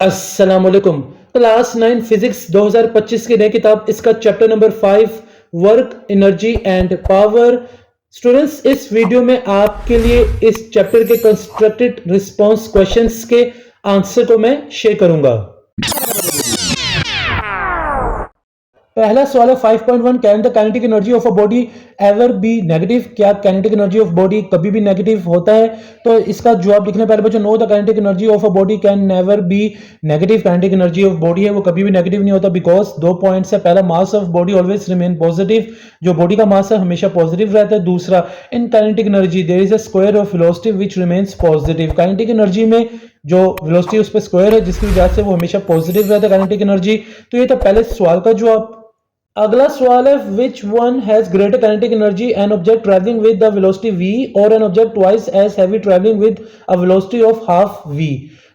अस्सलामुअलैकुम। Class 9 physics 2025 की नई किताब, इसका chapter number 5 work, energy and power. Students, इस वीडियो में आपके लिए इस चैप्टर के कंस्ट्रक्टेड रिस्पांस क्वेश्चंस के आंसर को मैं शेयर करूंगा। पहला सवाल है 5.1, can the kinetic energy of a body ever be negative? क्या काइनेटिक एनर्जी ऑफ बॉडी कभी भी नेगेटिव होता है? तो इसका जवाब लिखने पहले बच्चों, know the kinetic energy of a body can never be negative. Kinetic energy of body है वो कभी भी नेगेटिव नहीं होता, बिकॉज दो पॉइंट्स है। पहला, mass of body always remain positive, जो बॉडी का मास है हमेशा पॉजिटिव रहता है। दूसरा, in kinetic energy there is a square of velocity which remains positive. Kinetic energy में जो वेलोसिटी उस पर स्क्वायर है जिसकी वजह से वो हमेशा पॉजिटिव रहता है काइनेटिक एनर्जी। तो ये था पहले सवाल का जवाब। अगला सवाल है, which one has greater kinetic energy, an object travelling with the velocity v और an object twice as heavy travelling with a velocity of half v।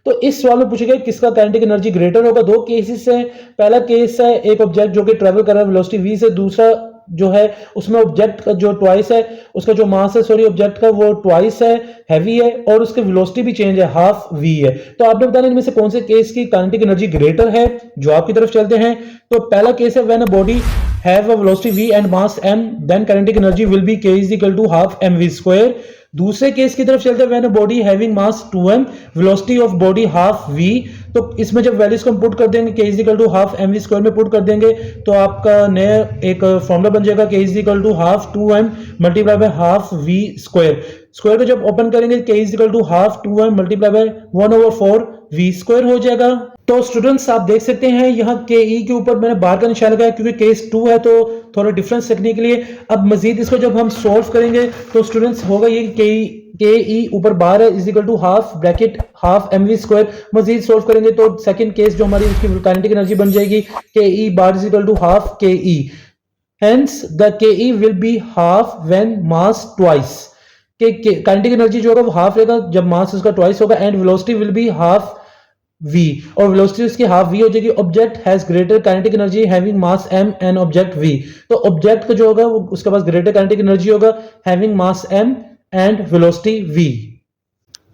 तो इस सवाल में पूछेगा किसका काइनेटिक एनर्जी ग्रेटर होगा। दो केसेस है। पहला केस है एक ऑब्जेक्ट जो कि ट्रैवल कर रहा है वेलोसिटी v से, दूसरा जो है उसमें ऑब्जेक्ट का जो ट्वाइस है, उसका जो मास है सॉरी ऑब्जेक्ट का वो ट्वाइस है, हैवी है, और उसकी वेलोसिटी भी चेंज है, हाफ v है। तो आपने बताना इनमें से कौन से केस की काइनेटिक एनर्जी ग्रेटर है। जवाब की तरफ चलते हैं। तो पहला केस है, when a body have a velocity v and mass m, then kinetic energy will be k is equal to half mv square। दूसरे केस की तरफ चलते हैं, when a body having mass 2m, velocity of body half v। तो इसमें जब values को हम पुट कर देंगे, k is equal to half mv square में पुट कर देंगे, तो आपका नया एक फॉर्मूला बन जाएगा, k is equal to half 2m multiply by half v square. Square को जब ओपन करेंगे, k is equal to half 2m multiply by 1/4 v square हो जाएगा। तो स्टूडेंट्स आप देख सकते हैं यहाँ के ई के ऊपर मैंने बार का निशान लगाया क्योंकि केस 2 है तो थोड़ा डिफरेंस रखने के लिए। अब मजीद इसको जब हम सोल्व करेंगे तो स्टूडेंट्स होगा ये के ई ऊपर बार है is equal to half bracket half M V square. मजीद सोल्व करेंगे तो सेकंड केस जो हमारी उसकी काइनेटिक एनर्जी बन जाएगी K E bar is equal to half K E, hence the K E will be half when mass twice. के kinetic energy जो होगा वो हाफ रहेगा जब मास उसका ट्वाइस होगा, and velocity will be half v, और वेलोसिटी उसकी हाफ v हो जाएगी। Object has greater kinetic energy having mass m and object v। तो ऑब्जेक्ट का जो होगा वो उसके पास ग्रेटर काइनेटिक एनर्जी होगा having mass m and velocity v।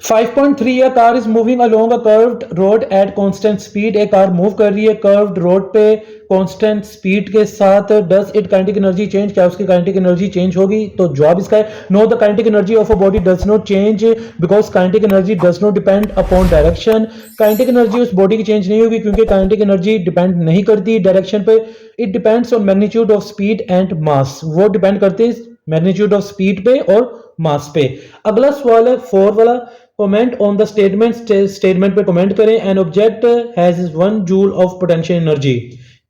5.3, a car is moving along a curved road at constant speed। एक car move कर रही है कर्व्ड रोड पे कांस्टेंट स्पीड के साथ। Does it kinetic energy change? क्या उसकी काइनेटिक एनर्जी चेंज होगी? तो जवाब इसका है, know the kinetic energy of a body does not change because kinetic energy does not depend upon direction. Kinetic energy उस बॉडी की चेंज नहीं होगी क्योंकि काइनेटिक एनर्जी डिपेंड नहीं करती डायरेक्शन पे। It depends on magnitude of speed and mass. वो depend करते हैं मैग्नीट्यूड ऑफ स्पीड पे और मास पे। अगला सवाल है 4 वाला, कमेंट ऑन द स्टेटमेंट पे कमेंट करें। N object has 1 joule of potential energy,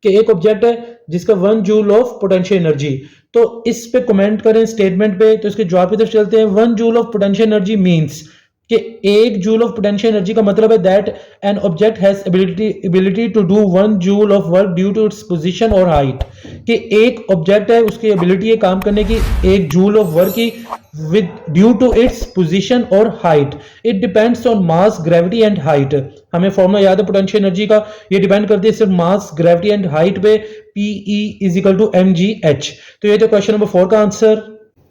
कि एक ऑब्जेक्ट है जिसका 1 जूल ऑफ पोटेंशियल एनर्जी। तो इस पे कमेंट करें स्टेटमेंट पे। तो इसके जवाब की तरफ चलते हैं। 1 joule of potential energy means कि 1 जूल ऑफ पोटेंशियल एनर्जी का मतलब है that an object has ability to do 1 joule of work due to its position और हाइट। कि एक ऑब्जेक्ट है उसकी एबिलिटी है काम करने की 1 जूल ऑफ वर्क की with due to its position और height। it depends on mass gravity and height। हमें फॉर्मूला याद है पोटेंशियल एनर्जी का, ये डिपेंड करती है सिर्फ मास ग्रेविटी एंड हाइट पे, PE is equal to mgh। तो ये तो क्वेश्चन नंबर 4 का आंसर।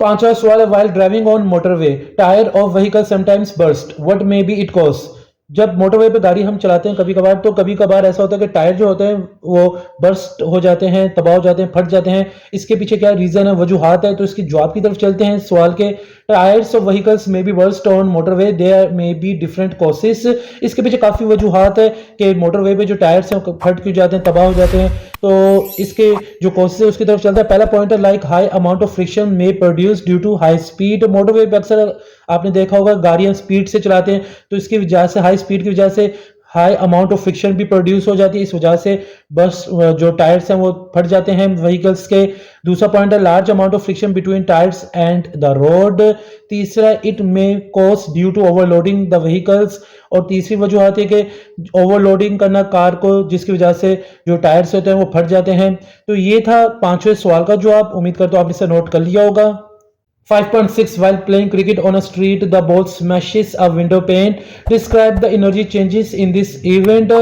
5वां सवाल है, while driving on motorway tyre of vehicle sometimes burst, what may be it cause? जब मोटरवे पे गाड़ी हम चलाते हैं कभी कभार, तो कभी कभार ऐसा होता है कि टायर जो होते हैं वो बर्स्ट हो जाते हैं, तबाह हो जाते हैं, फट जाते हैं। इसके पीछे क्या रीजन है, वजूहात है? तो इसकी जवाब की तरफ चलते हैं सवाल के। Tyres of vehicles may be burst on motorway, there may be different causes. इसके पीछे काफी वजूहात है कि मोटरवे पे जो टायर्स हैं फट क्यों जाते हैं, तबाह हो जाते हैं। तो इसके जो कॉसेस है उसकी तरफ चलता है। पहला पॉइंट है, like high amount of friction में produce due to high speed. Motorway पे अक्सर आपने देखा होगा गाड़ियां स्पीड से चलाते हैं, तो इसकी वजह से हाई स्पीड की वजह से हाई अमाउंट ऑफ फ्रिक्शन भी प्रोड्यूस हो जाती है, इस वजह से बस जो टायर्स हैं वो फट जाते हैं व्हीकल्स के। दूसरा पॉइंट है, large amount of friction between tyres and the road. तीसरा, it may cause due to overloading the vehicles. और तीसरी वजह है कि ओवरलोडिंग करना कार को, जिसकी वजह से जो टायर्स होते हैं वो फट जाते हैं। तो ये था 5वें सवाल का जवाब। उम्मीद करता हूं आपने इसे नोट कर लिया होगा। 5.6, while playing cricket on a street the ball smashes a window pane, describe the energy changes in this event।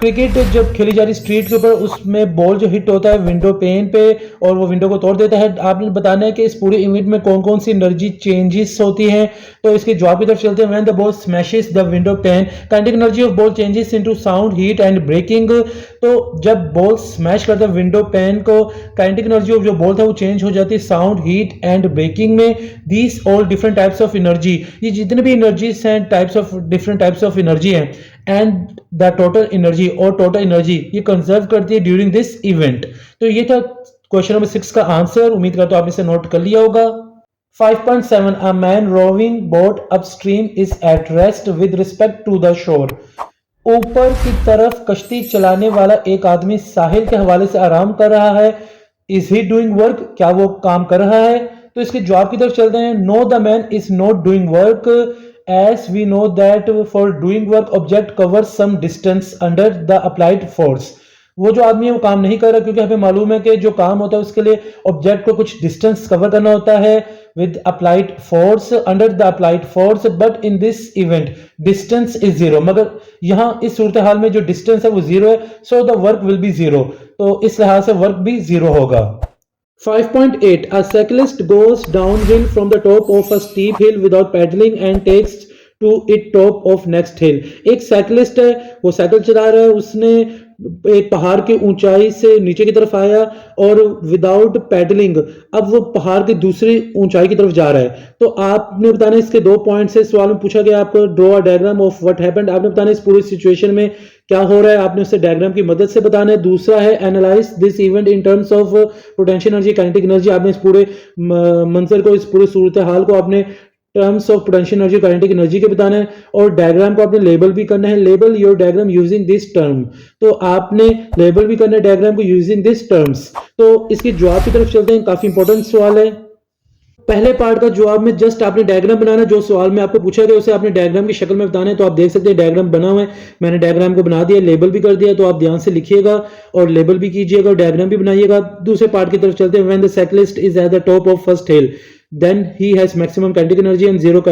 Cricket जब खेली जा रही स्ट्रीट के ऊपर, उसमें बॉल जो हिट होता है विंडो पेन पे और वो विंडो को तोड़ देता है। आपने बताना है कि इस पूरे इवेंट में कौन कौन सी एनर्जी चेंजेस होती हैं। तो इसके जवाब की तरफ चलते हैं। When the ball smashes the window pane, kinetic energy of ball changes into sound, heat and breaking. तो जब बॉल स्मैश करता है विंडो पेन को, काइनेटिक एनर्जी ऑफ जो बॉल था वो चेंज हो जाती है साउंड, हीट एंड ब्रेकिंग में। These all different types of energy, ये जितने भी एनर्जीज हैं, types of different types of energy हैं, एंड द टोटल एनर्जी और टोटल एनर्जी ये कंजर्व करती है ड्यूरिंग दिस इवेंट। तो ये था क्वेश्चन नंबर 6 का आंसर। उम्मीद करता हूं आपने इसे नोट कर लिया होगा। 5.7 A man rowing boat upstream is at rest with respect to the shore। ऊपर की तरफ कश्ती चलाने वाला एक आदमी साहिल के हवाले से आराम कर रहा है। इज ही डूइंग वर्क, क्या वो काम कर रहा है? तो इसके जवाब की तरफ चलते हैं। No, the man is not doing work, as we know that for doing work object covers some distance under the applied force। वो जो आदमी है वो काम नहीं कर रहा, क्योंकि हमें मालूम है कि जो काम होता है उसके लिए ऑब्जेक्ट को कुछ डिस्टेंस कवर करना होता है with applied force, under the applied force. But in this event distance is zero, मगर यहाँ इस सूरत हाल में जो डिस्टेंस है वो जीरो है। So the work will be zero, तो इस लिहाज से वर्क भी जीरो होगा। 5.8 A cyclist goes downhill from the top of a steep hill without pedaling and takes to it top of next hill। एक साइकिलिस्ट है, वो साइकिल चला रहा है, उसने एक पहाड़ के ऊंचाई से नीचे की तरफ आया और विदाउट पैडलिंग अब वो पहाड़ की दूसरी ऊंचाई की तरफ जा रहा है। तो आपने बताना इसके 2 पॉइंट से सवाल में पूछा गया आपको draw a diagram of what happened. आपने बताना इस पूरी सिचुएशन में क्या हो रहा है, आपने उससे डायग्राम की मदद से बताना है। दूसरा है analyse this event in terms of potential energy, kinetic energy. आपने इस पूरे मंजर को, इस पूरे सूरत हाल को आपने terms of potential energy, kinetic energy के बताना है। और डायग्राम को आपने लेबल भी करना है। Label your diagram using this term, तो आपने लेबल भी करना है डायग्राम को यूजिंग दिस टर्म्स। तो इसके जवाब की तरफ चलते हैं। काफी इंपॉर्टेंट सवाल है। पहले पार्ट का जवाब में जस्ट आपने डायग्राम बनाना, जो सवाल में आपको पूछा गया उसे आपने डायग्राम की शक्ल में बताना है। तो आप देख सकते हैं डायग्राम बना हुआ है, मैंने डायग्राम को बना दिया, लेबल भी कर दिया। तो आप ध्यान से लिखिएगा और लेबल भी कीजिएगा और डायग्राम भी बनाइएगा। दूसरे पार्ट की तरफ चलते हैं। When the cyclist is eight the top of first hill, then he has maximum kinetic energy and zero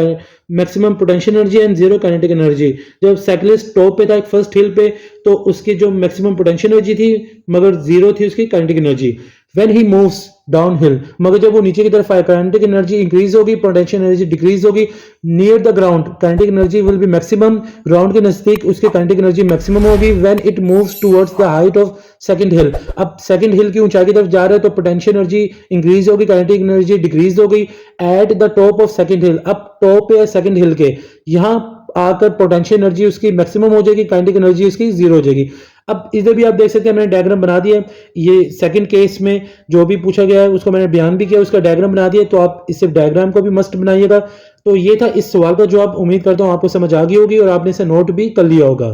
maximum potential energy and zero kinetic energy। जब साइक्लिस्ट टॉप पे था फर्स्ट हिल पे, तो उसकी जो मैक्सिमम पोटेंशियल एनर्जी थी मगर zero थी उसकी kinetic energy. When he moves down hill, मगर जब वो नीचे की तरफ आए काइनेटिक एनर्जी इंक्रीज होगी, पोटेंशियल एनर्जी डिक्रीज होगी। Near the ground kinetic energy will be maximum, ground के नजदीक उसकी काइनेटिक एनर्जी मैक्सिमम होगी। When it moves towards the height of second hill, अब सेकंड हिल की ऊंचाई की तरफ जा रहा है तो पोटेंशियल एनर्जी इंक्रीज होगी, काइनेटिक एनर्जी डिक्रीज होगी। At the top of second hill, अब टॉप पे है सेकंड हिल के, यहां आकर पोटेंशियल एनर्जी उसकी मैक्सिमम हो जाएगी, काइनेटिक एनर्जी उसकी जीरो हो जाएगी। अब इधर भी आप देख सकते हैं मैंने डायग्राम बना दिया। ये सेकंड केस में जो भी पूछा गया है उसको मैंने बयान भी किया, उसका डायग्राम बना दिया। तो आप इस डायग्राम को भी मस्ट बनाइएगा। तो ये था इस सवाल का जवाब। उम्मीद करता हूं आपको समझ आ गई होगी और आपने इसे नोट भी कर लिया होगा।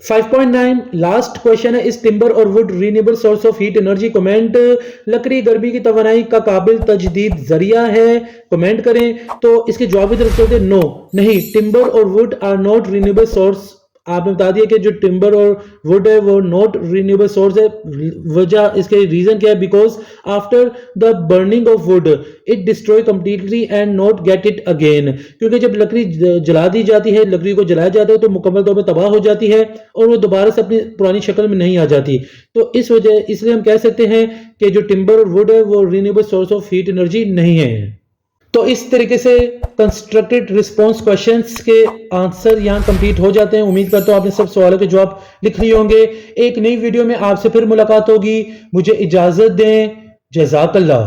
5.9 लास्ट क्वेश्चन है। इस टिम्बर और would renewable source of heat energy? Comment. लकड़ी गर्मी की तवानाई का काबिल तजदीद जरिया है? कमेंट करें। तो इसके जवाब की तरफ चलते हैं। नो, नहीं, टिम्बर और wood are not renewable source. आपने बता दिया कि जो टिम्बर और वुड है वो नॉट रीन्यूएबल सोर्स है। वजह इसके रीजन क्या है? Because after the burning of would it destroy completely and not get it again. क्योंकि जब लकड़ी जला दी जाती है, लकड़ी को जलाया जाता है तो मुकम्मल तौर पर तबाह हो जाती है और वो दोबारा से अपनी पुरानी शक्ल में नहीं आ जाती। तो इस वजह इसलिए हम कह सकते हैं कि जो टिम्बर और वुड है वो renewable source of heat energy नहीं है। तो इस तरीके से कंस्ट्रक्टेड रिस्पॉन्स क्वेश्चंस के आंसर यहां कंप्लीट हो जाते हैं। उम्मीद करता हूं आपने सब सवालों के जवाब लिख लिए होंगे। एक नई वीडियो में आपसे फिर मुलाकात होगी। मुझे इजाजत दें। जज़ाकल्लाह।